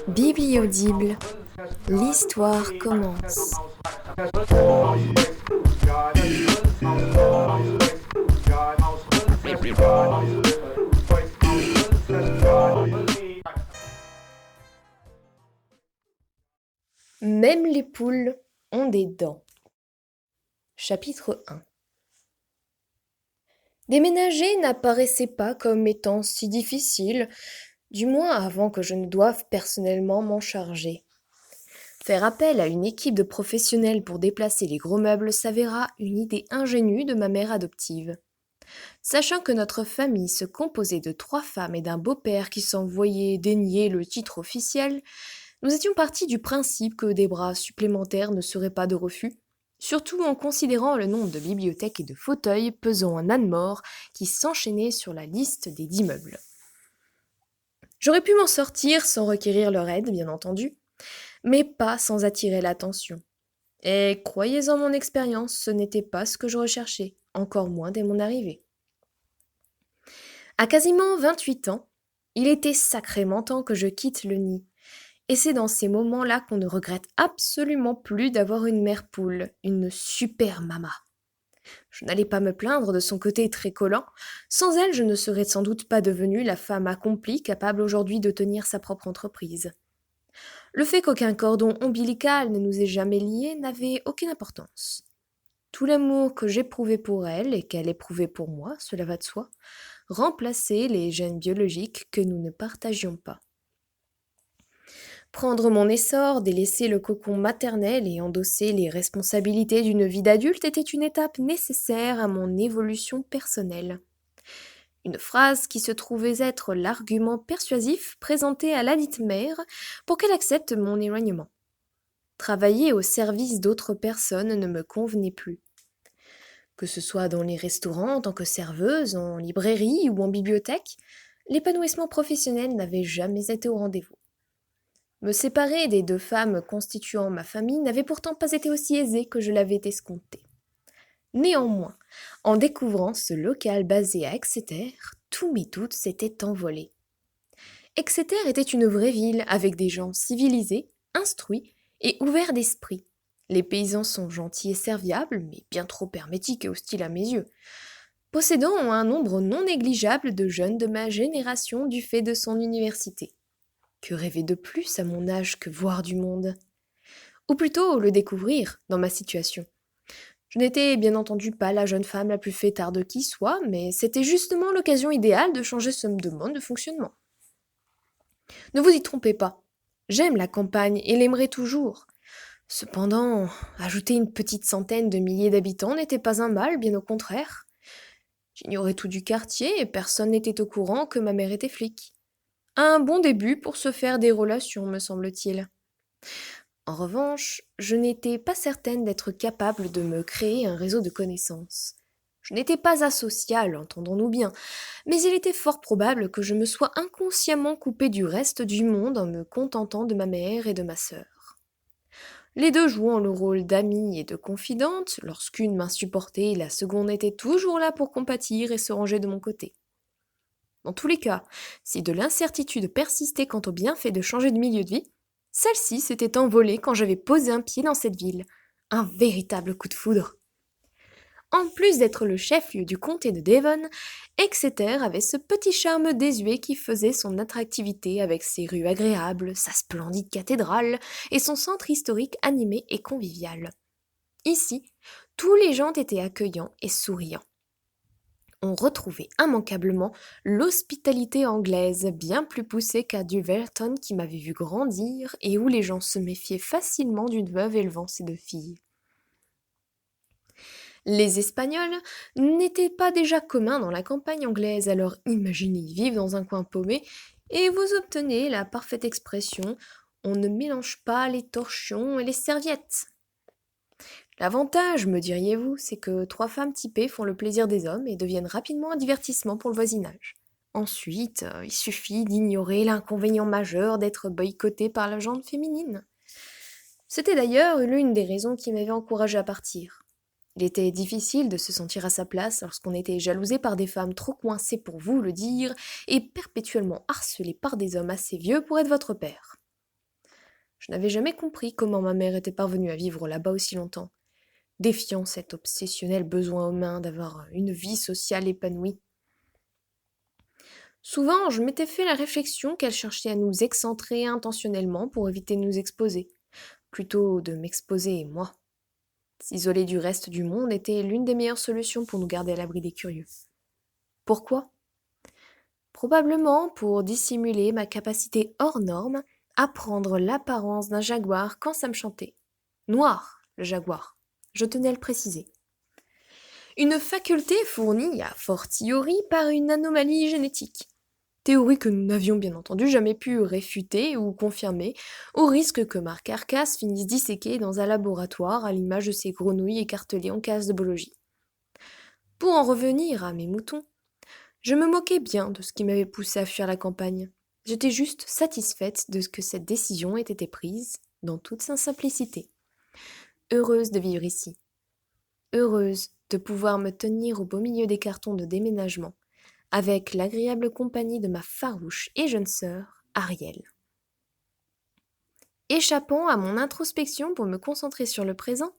Bibliaudible, l'histoire commence. Même les poules ont des dents. Chapitre 1. Déménager n'apparaissait pas comme étant si difficile, du moins avant que je ne doive personnellement m'en charger. Faire appel à une équipe de professionnels pour déplacer les gros meubles s'avéra une idée ingénue de ma mère adoptive. Sachant que notre famille se composait de 3 femmes et d'un beau-père qui s'en voyait dénier le titre officiel, nous étions partis du principe que des bras supplémentaires ne seraient pas de refus, surtout en considérant le nombre de bibliothèques et de fauteuils pesant un âne-mort qui s'enchaînaient sur la liste des 10 meubles. J'aurais pu m'en sortir sans requérir leur aide, bien entendu, mais pas sans attirer l'attention. Et croyez en mon expérience, ce n'était pas ce que je recherchais, encore moins dès mon arrivée. À quasiment 28 ans, il était sacrément temps que je quitte le nid. Et c'est dans ces moments-là qu'on ne regrette absolument plus d'avoir une mère poule, une super mama. Je n'allais pas me plaindre de son côté très collant. Sans elle, je ne serais sans doute pas devenue la femme accomplie capable aujourd'hui de tenir sa propre entreprise. Le fait qu'aucun cordon ombilical ne nous ait jamais liés n'avait aucune importance. Tout l'amour que j'éprouvais pour elle et qu'elle éprouvait pour moi, cela va de soi, remplaçait les gènes biologiques que nous ne partagions pas. Prendre mon essor, délaisser le cocon maternel et endosser les responsabilités d'une vie d'adulte était une étape nécessaire à mon évolution personnelle. Une phrase qui se trouvait être l'argument persuasif présenté à ladite mère pour qu'elle accepte mon éloignement. Travailler au service d'autres personnes ne me convenait plus. Que ce soit dans les restaurants en tant que serveuse, en librairie ou en bibliothèque, l'épanouissement professionnel n'avait jamais été au rendez-vous. Me séparer des 2 femmes constituant ma famille n'avait pourtant pas été aussi aisé que je l'avais escompté. Néanmoins, en découvrant ce local basé à Exeter, tous mes doutes s'étaient envolés. Exeter était une vraie ville avec des gens civilisés, instruits et ouverts d'esprit. Les paysans sont gentils et serviables, mais bien trop hermétiques et hostiles à mes yeux, possédant un nombre non négligeable de jeunes de ma génération du fait de son université. Que rêver de plus à mon âge que voir du monde? Ou plutôt le découvrir dans ma situation. Je n'étais bien entendu pas la jeune femme la plus fêtarde qui soit, mais c'était justement l'occasion idéale de changer ce mode de fonctionnement. Ne vous y trompez pas, j'aime la campagne et l'aimerai toujours. Cependant, ajouter une petite centaine de milliers d'habitants n'était pas un mal, bien au contraire. J'ignorais tout du quartier et personne n'était au courant que ma mère était flic. Un bon début pour se faire des relations, me semble-t-il. En revanche, je n'étais pas certaine d'être capable de me créer un réseau de connaissances. Je n'étais pas asociale, entendons-nous bien, mais il était fort probable que je me sois inconsciemment coupée du reste du monde en me contentant de ma mère et de ma sœur. Les 2 jouant le rôle d'amie et de confidente, lorsqu'une m'insupportait, la seconde était toujours là pour compatir et se ranger de mon côté. Dans tous les cas, si de l'incertitude persistait quant au bienfait de changer de milieu de vie, celle-ci s'était envolée quand j'avais posé un pied dans cette ville. Un véritable coup de foudre. En plus d'être le chef-lieu du comté de Devon, Exeter avait ce petit charme désuet qui faisait son attractivité avec ses rues agréables, sa splendide cathédrale et son centre historique animé et convivial. Ici, tous les gens étaient accueillants et souriants. On retrouvait immanquablement l'hospitalité anglaise, bien plus poussée qu'à Dulverton qui m'avait vu grandir et où les gens se méfiaient facilement d'une veuve élevant ses 2 filles. Les Espagnols n'étaient pas déjà communs dans la campagne anglaise, alors imaginez vivre dans un coin paumé et vous obtenez la parfaite expression « on ne mélange pas les torchons et les serviettes ». L'avantage, me diriez-vous, c'est que 3 femmes typées font le plaisir des hommes et deviennent rapidement un divertissement pour le voisinage. Ensuite, il suffit d'ignorer l'inconvénient majeur d'être boycotté par la gente féminine. C'était d'ailleurs l'une des raisons qui m'avait encouragée à partir. Il était difficile de se sentir à sa place lorsqu'on était jalousé par des femmes trop coincées pour vous le dire et perpétuellement harcelé par des hommes assez vieux pour être votre père. Je n'avais jamais compris comment ma mère était parvenue à vivre là-bas aussi longtemps, défiant cet obsessionnel besoin humain d'avoir une vie sociale épanouie. Souvent, je m'étais fait la réflexion qu'elle cherchait à nous excentrer intentionnellement pour éviter de nous exposer, plutôt de m'exposer moi. S'isoler du reste du monde était l'une des meilleures solutions pour nous garder à l'abri des curieux. Pourquoi? Probablement pour dissimuler ma capacité hors norme à prendre l'apparence d'un jaguar quand ça me chantait. Noir, le jaguar, je tenais à le préciser. Une faculté fournie a fortiori par une anomalie génétique. Théorie que nous n'avions bien entendu jamais pu réfuter ou confirmer, au risque que ma carcasse finisse disséquée dans un laboratoire à l'image de ces grenouilles écartelées en case de biologie. Pour en revenir à mes moutons, je me moquais bien de ce qui m'avait poussé à fuir la campagne. J'étais juste satisfaite de ce que cette décision ait été prise, dans toute sa simplicité. Heureuse de vivre ici. Heureuse de pouvoir me tenir au beau milieu des cartons de déménagement, avec l'agréable compagnie de ma farouche et jeune sœur, Ariel. Échappant à mon introspection pour me concentrer sur le présent,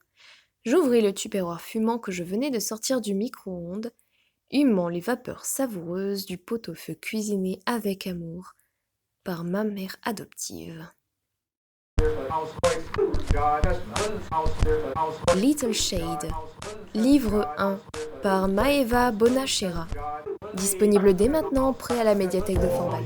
j'ouvris le tupperware fumant que je venais de sortir du micro-ondes, humant les vapeurs savoureuses du pot-au-feu cuisiné avec amour par ma mère adoptive. Little Shade, livre 1 par Maeva Bonachera, disponible dès maintenant prêt à la médiathèque de Forbach.